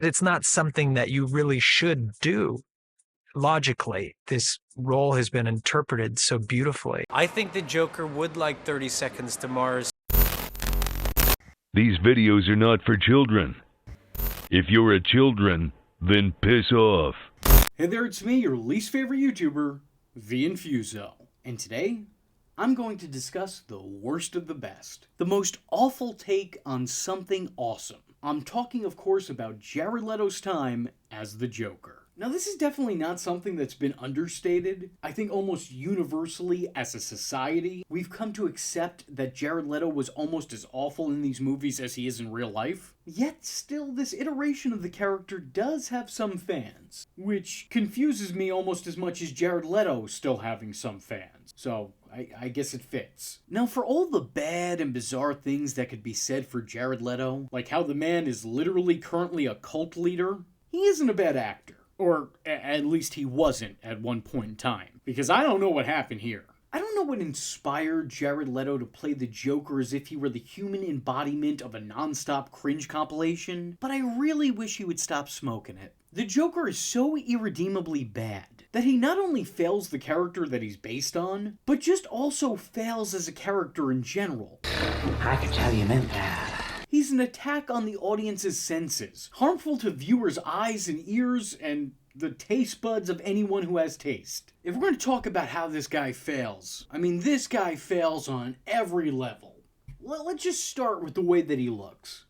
It's not something that you really should do logically. This role has been interpreted so beautifully. I think the Joker would like 30 Seconds to Mars. These videos are not for children. If you're a children, then piss off. Hey there, it's me, your least favorite YouTuber, the Infuso. And today, I'm going to discuss the worst of the best. The most awful take on something awesome. I'm talking, of course, about Jared Leto's time as the Joker. Now, this is definitely not something that's been understated. I think almost universally as a society, we've come to accept that Jared Leto was almost as awful in these movies as he is in real life. Yet still, this iteration of the character does have some fans, which confuses me almost as much as Jared Leto still having some fans. So, I guess it fits. Now, for all the bad and bizarre things that could be said for Jared Leto, like how the man is literally currently a cult leader, he isn't a bad actor. Or at least he wasn't at one point in time. Because I don't know what happened here. I don't know what inspired Jared Leto to play the Joker as if he were the human embodiment of a non-stop cringe compilation, but I really wish he would stop smoking it. The Joker is so irredeemably bad that he not only fails the character that he's based on, but just also fails as a character in general. I could tell you meant that. He's an attack on the audience's senses, harmful to viewers' eyes and ears and the taste buds of anyone who has taste. If we're going to talk about how this guy fails, I mean, this guy fails on every level. Let's just start with the way that he looks.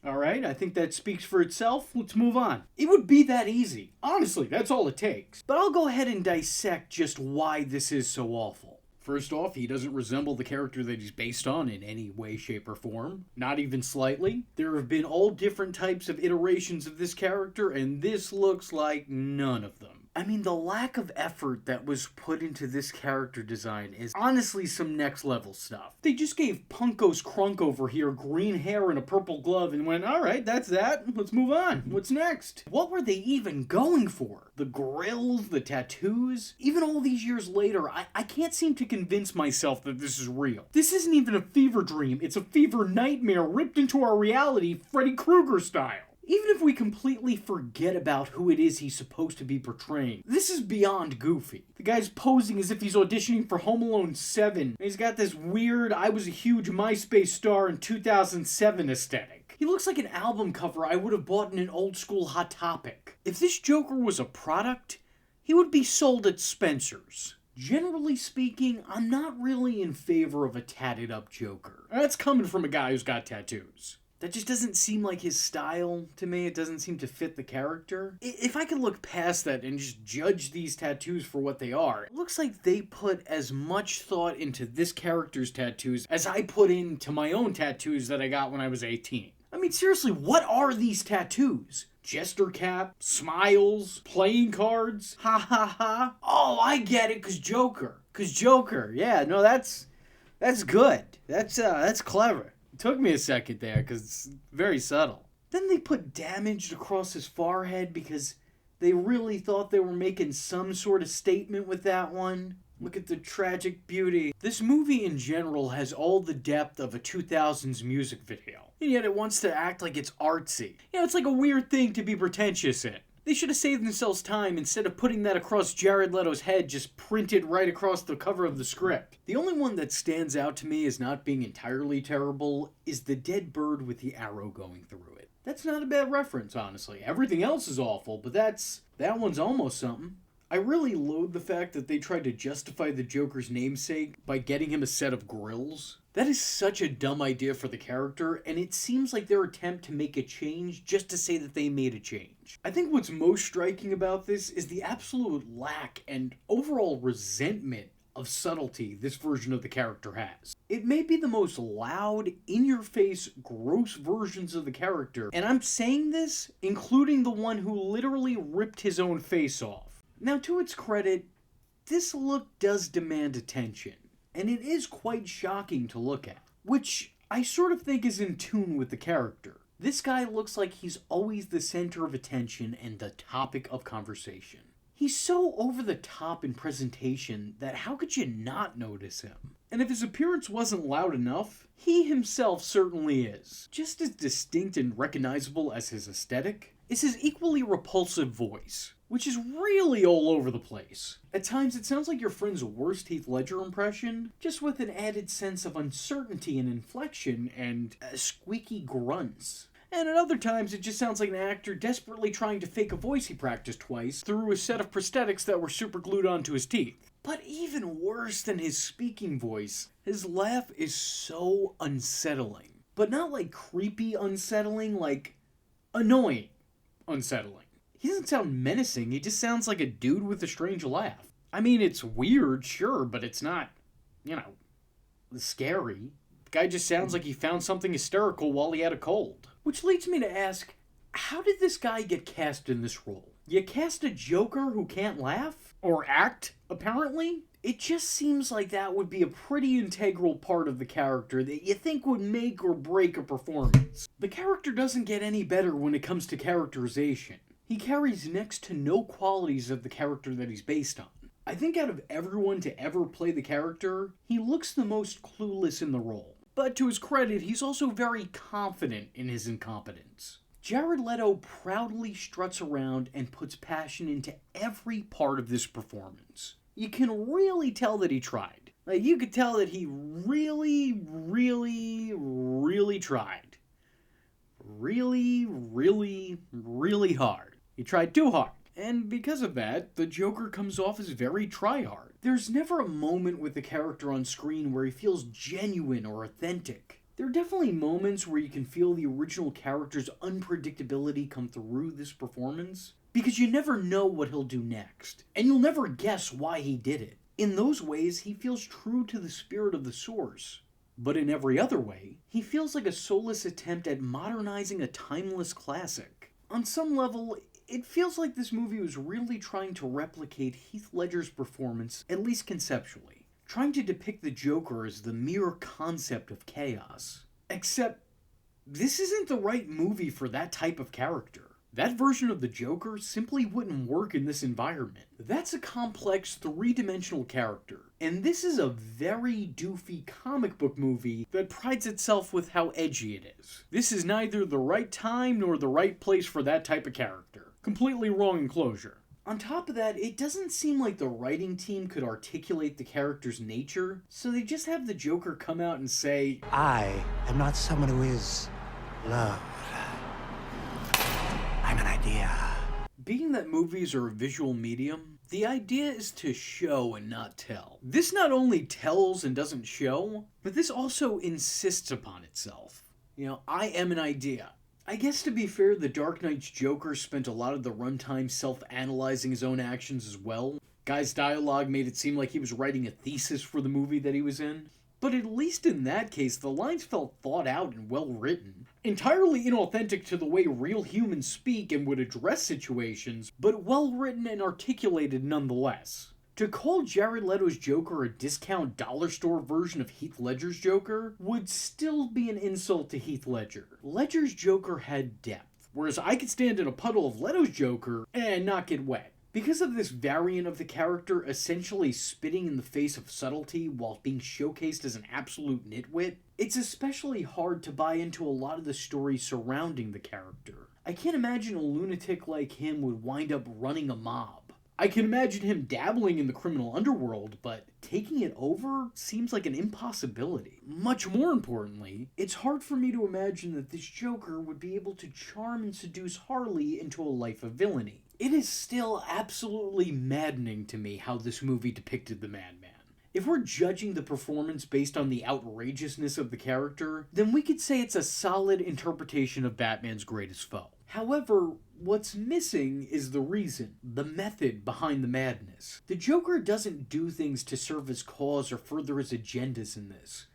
Alright, I think that speaks for itself. Let's move on. It would be that easy. Honestly, that's all it takes. But I'll go ahead and dissect just why this is so awful. First off, he doesn't resemble the character that he's based on in any way, shape, or form. Not even slightly. There have been all different types of iterations of this character, and this looks like none of them. I mean, the lack of effort that was put into this character design is honestly some next level stuff. They just gave Punkos Crunk over here green hair and a purple glove and went, alright, that's that, let's move on. What's next? What were they even going for? The grills, the tattoos? Even all these years later, I can't seem to convince myself that this is real. This isn't even a fever dream, it's a fever nightmare ripped into our reality, Freddy Krueger style. Even if we completely forget about who it is he's supposed to be portraying, this is beyond goofy. The guy's posing as if he's auditioning for Home Alone 7. And he's got this weird, I was a huge MySpace star in 2007 aesthetic. He looks like an album cover I would have bought in an old school Hot Topic. If this Joker was a product, he would be sold at Spencer's. Generally speaking, I'm not really in favor of a tatted up Joker. That's coming from a guy who's got tattoos. That just doesn't seem like his style to me. It doesn't seem to fit the character. If I could look past that and just judge these tattoos for what they are, it looks like they put as much thought into this character's tattoos as I put into my own tattoos that I got when I was 18. I mean, seriously, what are these tattoos? Jester cap, smiles, playing cards, ha ha ha. Oh, I get it, cause Joker. Yeah, no, that's good. That's clever. Took me a second there because it's very subtle. Then they put damaged across his forehead because they really thought they were making some sort of statement with that one. Look at the tragic beauty. This movie in general has all the depth of a 2000s music video, and yet it wants to act like it's artsy. You know, it's like a weird thing to be pretentious in. They should have saved themselves time instead of putting that across Jared Leto's head just printed right across the cover of the script. The only one that stands out to me as not being entirely terrible is the dead bird with the arrow going through it. That's not a bad reference, honestly. Everything else is awful, but that one's almost something. I really loathe the fact that they tried to justify the Joker's namesake by getting him a set of grills. That is such a dumb idea for the character, and it seems like their attempt to make a change just to say that they made a change. I think what's most striking about this is the absolute lack and overall resentment of subtlety this version of the character has. It may be the most loud, in-your-face, gross versions of the character, and I'm saying this including the one who literally ripped his own face off. Now, to its credit, this look does demand attention, and it is quite shocking to look at, which I sort of think is in tune with the character. This guy looks like he's always the center of attention and the topic of conversation. He's so over the top in presentation that how could you not notice him? And if his appearance wasn't loud enough, he himself certainly is. Just as distinct and recognizable as his aesthetic. is his equally repulsive voice, which is really all over the place. At times, it sounds like your friend's worst Heath Ledger impression, just with an added sense of uncertainty and inflection and squeaky grunts. And at other times, it just sounds like an actor desperately trying to fake a voice he practiced twice through a set of prosthetics that were superglued onto his teeth. But even worse than his speaking voice, his laugh is so unsettling. But not like creepy unsettling, like annoying unsettling. He doesn't sound menacing, he just sounds like a dude with a strange laugh. I mean, it's weird, sure, but it's not, scary. The guy just sounds like he found something hysterical while he had a cold. Which leads me to ask, how did this guy get cast in this role? You cast a Joker who can't laugh? Or act, apparently? It just seems like that would be a pretty integral part of the character that you think would make or break a performance. The character doesn't get any better when it comes to characterization. He carries next to no qualities of the character that he's based on. I think out of everyone to ever play the character, he looks the most clueless in the role. But to his credit, he's also very confident in his incompetence. Jared Leto proudly struts around and puts passion into every part of this performance. You can really tell that he tried. Like, you could tell that he really tried. Really hard. He tried too hard. And because of that, the Joker comes off as very try-hard. There's never a moment with the character on screen where he feels genuine or authentic. There are definitely moments where you can feel the original character's unpredictability come through this performance, because you never know what he'll do next, and you'll never guess why he did it. In those ways, he feels true to the spirit of the source. But in every other way, he feels like a soulless attempt at modernizing a timeless classic. On some level, it feels like this movie was really trying to replicate Heath Ledger's performance, at least conceptually. Trying to depict the Joker as the mere concept of chaos. Except, this isn't the right movie for that type of character. That version of the Joker simply wouldn't work in this environment. That's a complex, three-dimensional character, and this is a very doofy comic book movie that prides itself with how edgy it is. This is neither the right time nor the right place for that type of character. Completely wrong enclosure. On top of that, it doesn't seem like the writing team could articulate the character's nature, so they just have the Joker come out and say, I am not someone who is loved. I'm an idea. Being that movies are a visual medium, the idea is to show and not tell. This not only tells and doesn't show, but this also insists upon itself. I am an idea. I guess to be fair, The Dark Knight's Joker spent a lot of the runtime self-analyzing his own actions as well. Guy's dialogue made it seem like he was writing a thesis for the movie that he was in. But at least in that case, the lines felt thought out and well written. Entirely inauthentic to the way real humans speak and would address situations, but well written and articulated nonetheless. To call Jared Leto's Joker a discount dollar store version of Heath Ledger's Joker would still be an insult to Heath Ledger. Ledger's Joker had depth, whereas I could stand in a puddle of Leto's Joker and not get wet. Because of this variant of the character essentially spitting in the face of subtlety while being showcased as an absolute nitwit, it's especially hard to buy into a lot of the story surrounding the character. I can't imagine a lunatic like him would wind up running a mob. I can imagine him dabbling in the criminal underworld, but taking it over seems like an impossibility. Much more importantly, it's hard for me to imagine that this Joker would be able to charm and seduce Harley into a life of villainy. It is still absolutely maddening to me how this movie depicted the Madman. If we're judging the performance based on the outrageousness of the character, then we could say it's a solid interpretation of Batman's greatest foe. However, what's missing is the reason, the method behind the madness. The Joker doesn't do things to serve his cause or further his agendas in this.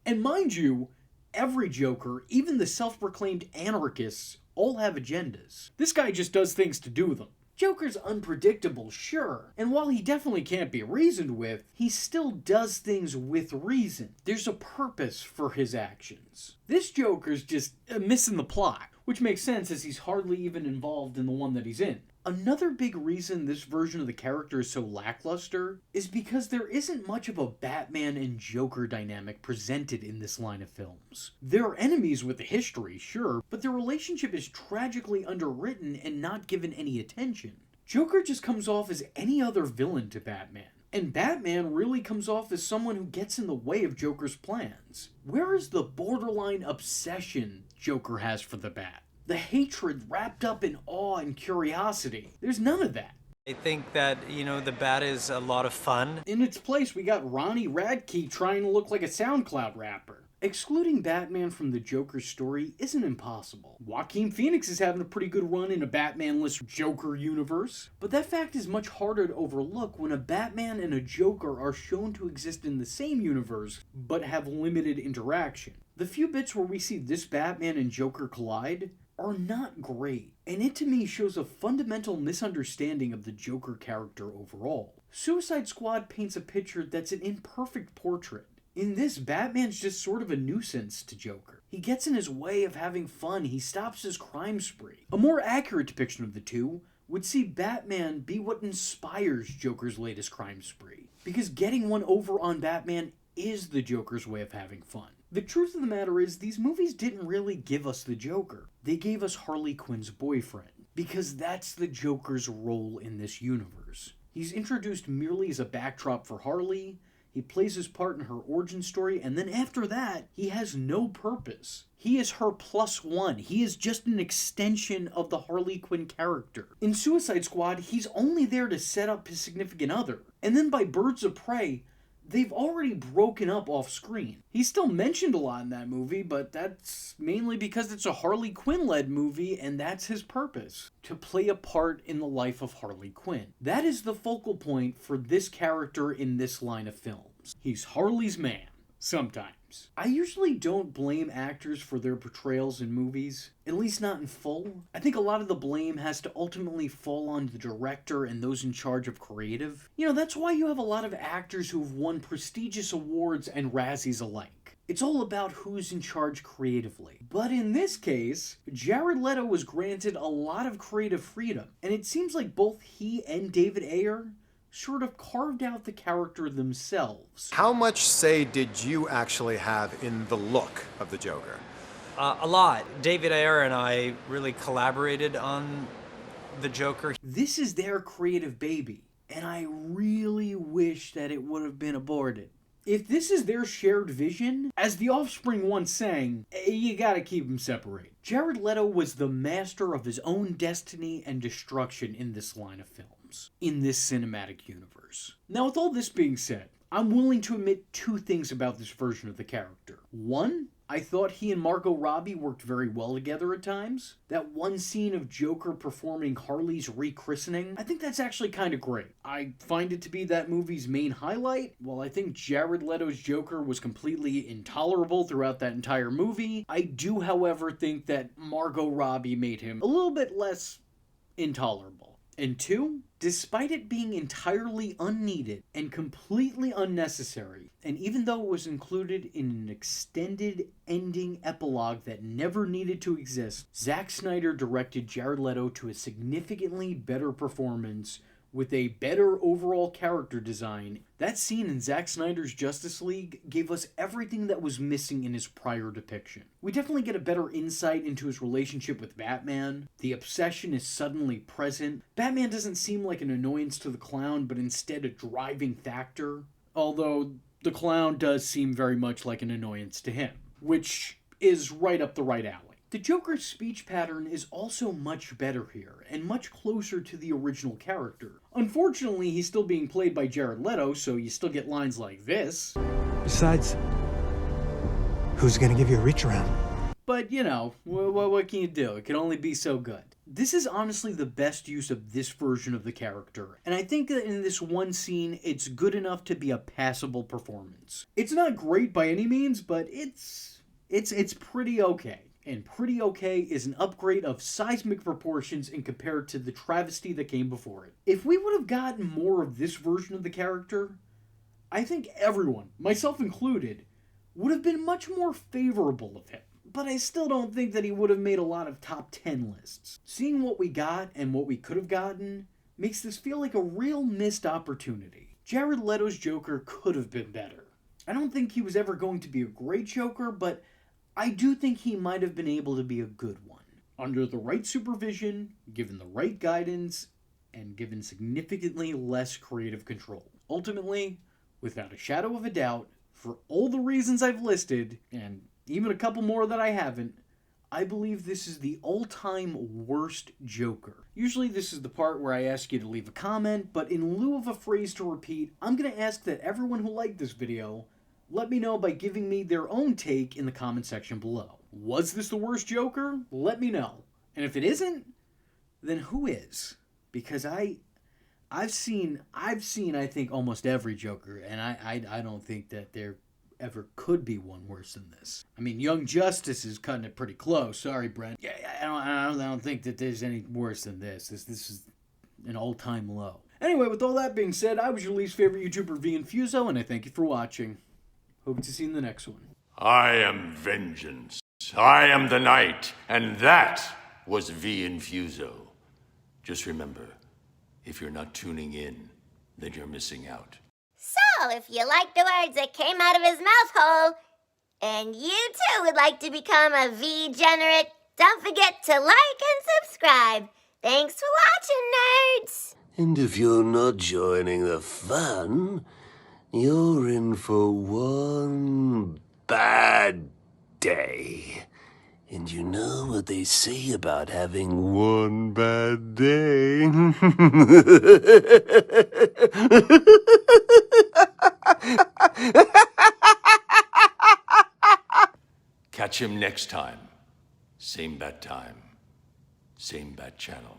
And mind you, every Joker, even the self-proclaimed anarchists, all have agendas. This guy just does things to do them. Joker's unpredictable, sure, and while he definitely can't be reasoned with, he still does things with reason. There's a purpose for his actions. This Joker's just missing the plot, which makes sense as he's hardly even involved in the one that he's in. Another big reason this version of the character is so lackluster is because there isn't much of a Batman and Joker dynamic presented in this line of films. They're enemies with a history, sure, but their relationship is tragically underwritten and not given any attention. Joker just comes off as any other villain to Batman. And Batman really comes off as someone who gets in the way of Joker's plans. Where is the borderline obsession Joker has for the Bat? The hatred wrapped up in awe and curiosity. There's none of that. I think that, the Bat is a lot of fun. In its place, we got Ronnie Radke trying to look like a SoundCloud rapper. Excluding Batman from the Joker story isn't impossible. Joaquin Phoenix is having a pretty good run in a Batman-less Joker universe, but that fact is much harder to overlook when a Batman and a Joker are shown to exist in the same universe, but have limited interaction. The few bits where we see this Batman and Joker collide are not great, and it to me shows a fundamental misunderstanding of the Joker character overall. Suicide Squad paints a picture that's an imperfect portrait. In this, Batman's just sort of a nuisance to Joker. He gets in his way of having fun, he stops his crime spree. A more accurate depiction of the two would see Batman be what inspires Joker's latest crime spree, because getting one over on Batman is the Joker's way of having fun. The truth of the matter is, these movies didn't really give us the Joker. They gave us Harley Quinn's boyfriend, because that's the Joker's role in this universe. He's introduced merely as a backdrop for Harley, he plays his part in her origin story, and then after that, he has no purpose. He is her plus one. He is just an extension of the Harley Quinn character. In Suicide Squad, he's only there to set up his significant other. And then by Birds of Prey, they've already broken up off screen. He's still mentioned a lot in that movie, but that's mainly because it's a Harley Quinn-led movie, and that's his purpose, to play a part in the life of Harley Quinn. That is the focal point for this character in this line of films. He's Harley's man. Sometimes. I usually don't blame actors for their portrayals in movies, at least not in full. I think a lot of the blame has to ultimately fall on the director and those in charge of creative. That's why you have a lot of actors who've won prestigious awards and Razzies alike. It's all about who's in charge creatively. But in this case, Jared Leto was granted a lot of creative freedom, and it seems like both he and David Ayer sort of carved out the character themselves. How much say did you actually have in the look of the Joker? A lot. David Ayer and I really collaborated on the Joker. This is their creative baby, and I really wish that it would have been aborted. If this is their shared vision, as The Offspring once sang, you gotta keep them separate. Jared Leto was the master of his own destiny and destruction in this line of films, in this cinematic universe. Now, with all this being said, I'm willing to admit two things about this version of the character. One, I thought he and Margot Robbie worked very well together at times. That one scene of Joker performing Harley's rechristening, I think that's actually kind of great. I find it to be that movie's main highlight. While I think Jared Leto's Joker was completely intolerable throughout that entire movie, I do, however, think that Margot Robbie made him a little bit less intolerable. And two, despite it being entirely unneeded and completely unnecessary, and even though it was included in an extended ending epilogue that never needed to exist, Zack Snyder directed Jared Leto to a significantly better performance with a better overall character design. That scene in Zack Snyder's Justice League gave us everything that was missing in his prior depiction. We definitely get a better insight into his relationship with Batman. The obsession is suddenly present. Batman doesn't seem like an annoyance to the clown, but instead a driving factor. Although the clown does seem very much like an annoyance to him, which is right up the right alley. The Joker's speech pattern is also much better here, and much closer to the original character. Unfortunately, he's still being played by Jared Leto, so you still get lines like this. Besides, who's gonna give you a reach around? But, what can you do? It can only be so good. This is honestly the best use of this version of the character, and I think that in this one scene, it's good enough to be a passable performance. It's not great by any means, but it's pretty okay. And pretty okay is an upgrade of seismic proportions in compared to the travesty that came before it. If we would have gotten more of this version of the character, I think everyone, myself included, would have been much more favorable of him. but I still don't think that he would have made a lot of top 10 lists. Seeing what we got and what we could have gotten makes this feel like a real missed opportunity. Jared Leto's Joker could have been better. I don't think he was ever going to be a great Joker, but I do think he might have been able to be a good one. Under the right supervision, given the right guidance, and given significantly less creative control. Ultimately, without a shadow of a doubt, for all the reasons I've listed, and even a couple more that I haven't, I believe this is the all-time worst Joker. Usually this is the part where I ask you to leave a comment, but in lieu of a phrase to repeat, I'm going to ask that everyone who liked this video let me know by giving me their own take in the comment section below. Was this the worst Joker? Let me know. And if it isn't, then who is? Because I've seen I think almost every Joker, and I don't think that there ever could be one worse than this. I mean, Young Justice is cutting it pretty close. Sorry, Brent. Yeah, I don't think that there's any worse than this. This is an all-time low. Anyway, with all that being said, I was your least favorite YouTuber, Infuso, and I thank you for watching. Hope to see you in the next one. I am vengeance. I am the night, and that was Infuso. Just remember, if you're not tuning in, then you're missing out. So, if you like the words that came out of his mouth hole, and you too would like to become a V-generate, don't forget to like and subscribe. Thanks for watching, nerds! And if you're not joining the fun, you're in for one bad day. And you know what they say about having one bad day? Catch him next time. Same bat time. Same bat channel.